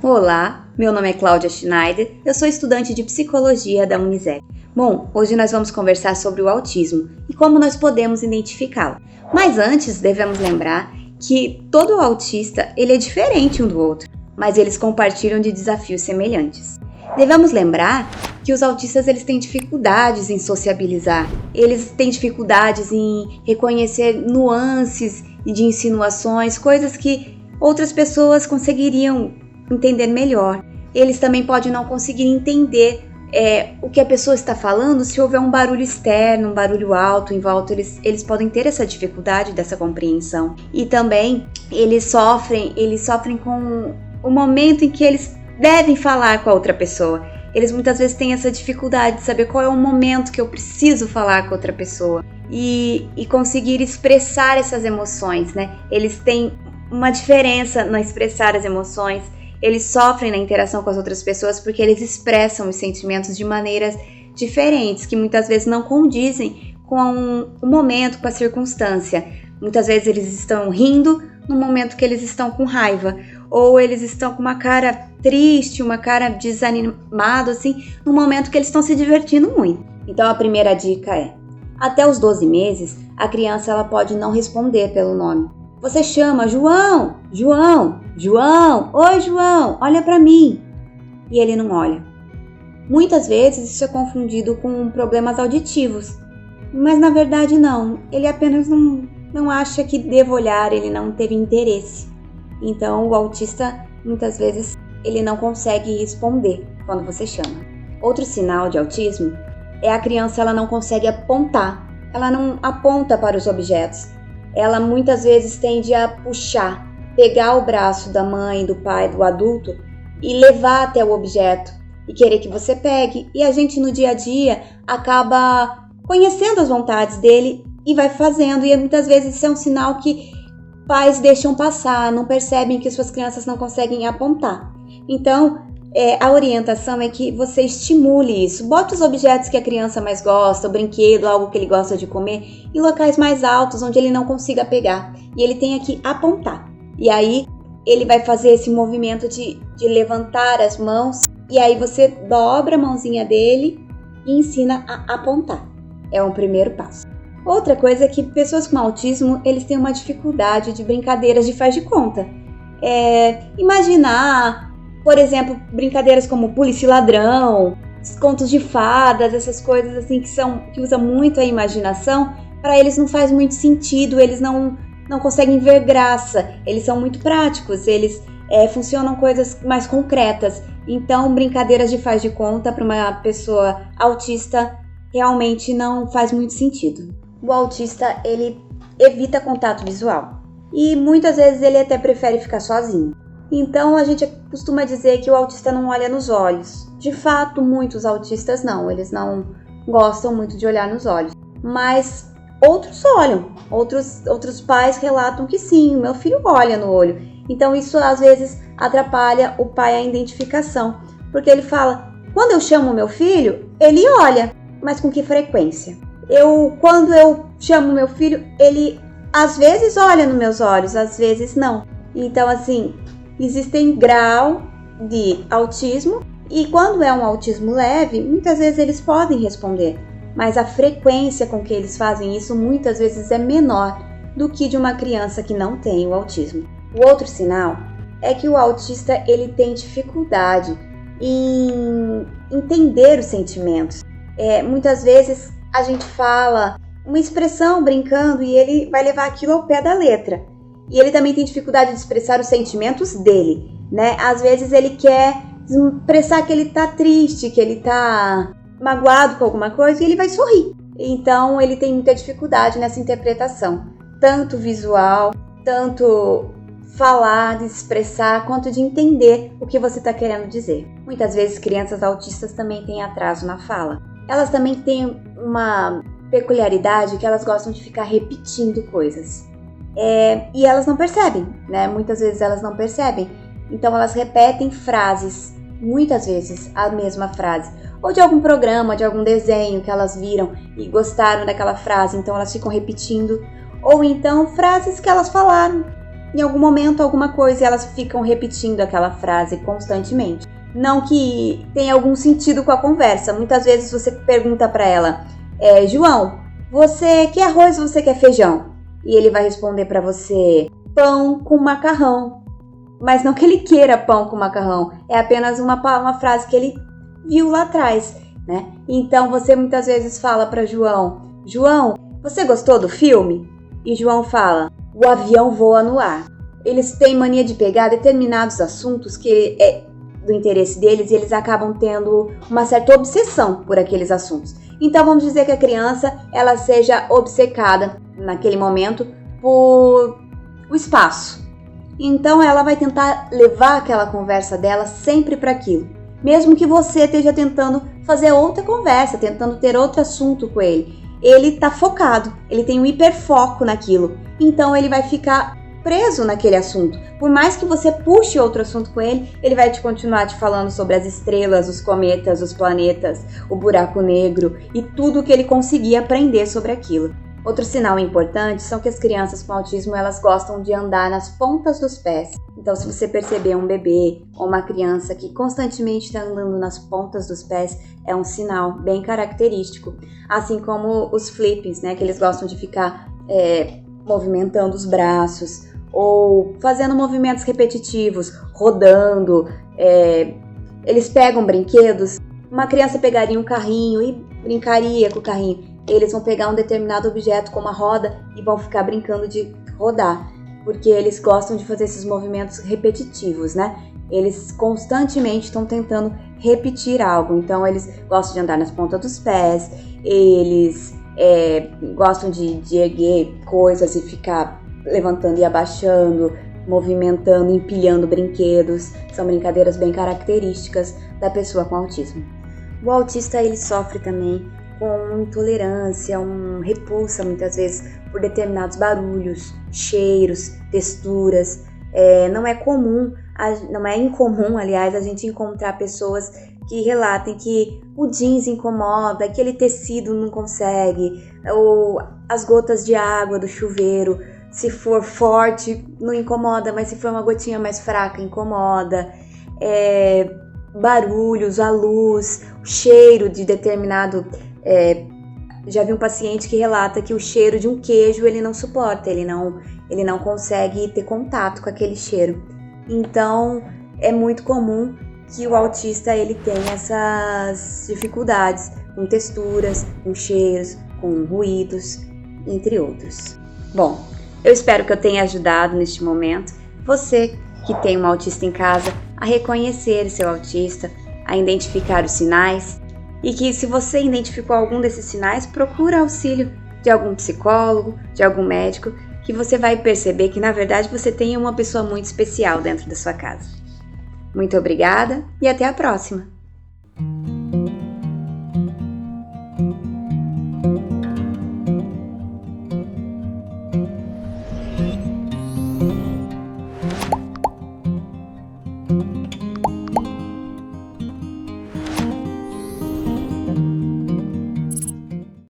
Olá, meu nome é Cláudia Schneider, eu sou estudante de Psicologia da Unisep. Bom, hoje nós vamos conversar sobre o autismo e como nós podemos identificá-lo. Mas antes, devemos lembrar que todo autista ele é diferente um do outro, mas eles compartilham de desafios semelhantes. Devemos lembrar que os autistas eles têm dificuldades em sociabilizar, eles têm dificuldades em reconhecer nuances de insinuações, coisas que outras pessoas conseguiriam entender melhor. Eles também podem não conseguir entender o que a pessoa está falando se houver um barulho externo, um barulho alto em volta. Eles podem ter essa dificuldade dessa compreensão. E também eles sofrem com o momento em que eles devem falar com a outra pessoa. Eles muitas vezes têm essa dificuldade de saber qual é o momento que eu preciso falar com outra pessoa e conseguir expressar essas emoções, né? Eles têm uma diferença no expressar as emoções. Eles sofrem na interação com as outras pessoas porque eles expressam os sentimentos de maneiras diferentes, que muitas vezes não condizem com o momento, com a circunstância. Muitas vezes eles estão rindo no momento que eles estão com raiva, ou eles estão com uma cara triste, uma cara desanimada, assim, no momento que eles estão se divertindo muito. Então a primeira dica é, até os 12 meses, a criança ela pode não responder pelo nome. Você chama João, João, João, oi João, olha para mim. E ele não olha. Muitas vezes isso é confundido com problemas auditivos, mas na verdade não. Ele apenas não acha que deva olhar, ele não teve interesse. Então o autista muitas vezes ele não consegue responder quando você chama. Outro sinal de autismo é a criança ela não consegue apontar, ela não aponta para os objetos. Ela muitas vezes tende a puxar, pegar o braço da mãe, do pai, do adulto e levar até o objeto e querer que você pegue. E a gente no dia a dia acaba conhecendo as vontades dele e vai fazendo. E muitas vezes isso é um sinal que pais deixam passar, não percebem que suas crianças não conseguem apontar. Então, a orientação é que você estimule isso. Bota os objetos que a criança mais gosta, o brinquedo, algo que ele gosta de comer, em locais mais altos, onde ele não consiga pegar. E ele tenha que apontar. E aí, ele vai fazer esse movimento de levantar as mãos. E aí, você dobra a mãozinha dele e ensina a apontar. É um primeiro passo. Outra coisa é que pessoas com autismo, eles têm uma dificuldade de brincadeiras de faz de conta. Imaginar, por exemplo, brincadeiras como polícia e ladrão, contos de fadas, essas coisas assim que usam muito a imaginação, para eles não faz muito sentido, eles não conseguem ver graça, eles são muito práticos, eles funcionam coisas mais concretas. Então, brincadeiras de faz de conta para uma pessoa autista realmente não faz muito sentido. O autista, ele evita contato visual e muitas vezes ele até prefere ficar sozinho. Então a gente costuma dizer que o autista não olha nos olhos. De fato, muitos autistas não, eles não gostam muito de olhar nos olhos. Mas outros olham, outros pais relatam que sim, meu filho olha no olho. Então isso às vezes atrapalha o pai a identificação, porque ele fala, quando eu chamo meu filho, ele olha, mas com que frequência? Quando eu chamo meu filho, ele às vezes olha nos meus olhos, às vezes não. Então assim, existem grau de autismo e quando é um autismo leve, muitas vezes eles podem responder, mas a frequência com que eles fazem isso muitas vezes é menor do que de uma criança que não tem o autismo. O outro sinal é que o autista ele tem dificuldade em entender os sentimentos. Muitas vezes a gente fala uma expressão brincando e ele vai levar aquilo ao pé da letra. E ele também tem dificuldade de expressar os sentimentos dele, né? Às vezes ele quer expressar que ele tá triste, que ele tá magoado com alguma coisa e ele vai sorrir. Então ele tem muita dificuldade nessa interpretação, tanto visual, tanto falar, de expressar, quanto de entender o que você está querendo dizer. Muitas vezes crianças autistas também têm atraso na fala. Elas também têm uma peculiaridade que elas gostam de ficar repetindo coisas. E elas não percebem, né? Muitas vezes elas não percebem. Então elas repetem frases, muitas vezes a mesma frase. Ou de algum programa, de algum desenho que elas viram e gostaram daquela frase, então elas ficam repetindo. Ou então frases que elas falaram em algum momento alguma coisa e elas ficam repetindo aquela frase constantemente. Não que tenha algum sentido com a conversa. Muitas vezes você pergunta para ela, João, você quer arroz ou você quer feijão? E ele vai responder para você, pão com macarrão. Mas não que ele queira pão com macarrão, é apenas uma frase que ele viu lá atrás, né? Então você muitas vezes fala para João, você gostou do filme? E João fala, o avião voa no ar. Eles têm mania de pegar determinados assuntos que é do interesse deles e eles acabam tendo uma certa obsessão por aqueles assuntos. Então vamos dizer que a criança ela seja obcecada naquele momento por o espaço. Então ela vai tentar levar aquela conversa dela sempre para aquilo. Mesmo que você esteja tentando fazer outra conversa, tentando ter outro assunto com ele. Ele está focado, ele tem um hiperfoco naquilo. Então ele vai ficar preso naquele assunto. Por mais que você puxe outro assunto com ele, ele vai continuar te falando sobre as estrelas, os cometas, os planetas, o buraco negro e tudo que ele conseguir aprender sobre aquilo. Outro sinal importante são que as crianças com autismo elas gostam de andar nas pontas dos pés. Então, se você perceber um bebê ou uma criança que constantemente está andando nas pontas dos pés, é um sinal bem característico. Assim como os flippings, né, que eles gostam de ficar movimentando os braços ou fazendo movimentos repetitivos, rodando. Eles pegam brinquedos. Uma criança pegaria um carrinho e brincaria com o carrinho. Eles vão pegar um determinado objeto como a roda e vão ficar brincando de rodar, porque eles gostam de fazer esses movimentos repetitivos, né? Eles constantemente estão tentando repetir algo, então eles gostam de andar nas pontas dos pés, eles gostam de erguer coisas e ficar levantando e abaixando, movimentando, empilhando brinquedos. São brincadeiras bem características da pessoa com autismo. O autista ele sofre também com intolerância, repulsa muitas vezes por determinados barulhos, cheiros, texturas. Não é incomum, aliás, a gente encontrar pessoas que relatem que o jeans incomoda, aquele tecido não consegue, ou as gotas de água do chuveiro, se for forte não incomoda, mas se for uma gotinha mais fraca incomoda. Barulhos, a luz, o cheiro de determinado... já vi um paciente que relata que o cheiro de um queijo ele não suporta, ele não consegue ter contato com aquele cheiro. Então é muito comum que o autista ele tenha essas dificuldades com texturas, com cheiros, com ruídos, entre outros. Bom, eu espero que eu tenha ajudado neste momento você que tem um autista em casa a reconhecer seu autista, a identificar os sinais. E que se você identificou algum desses sinais, procura auxílio de algum psicólogo, de algum médico, que você vai perceber que na verdade você tem uma pessoa muito especial dentro da sua casa. Muito obrigada e até a próxima!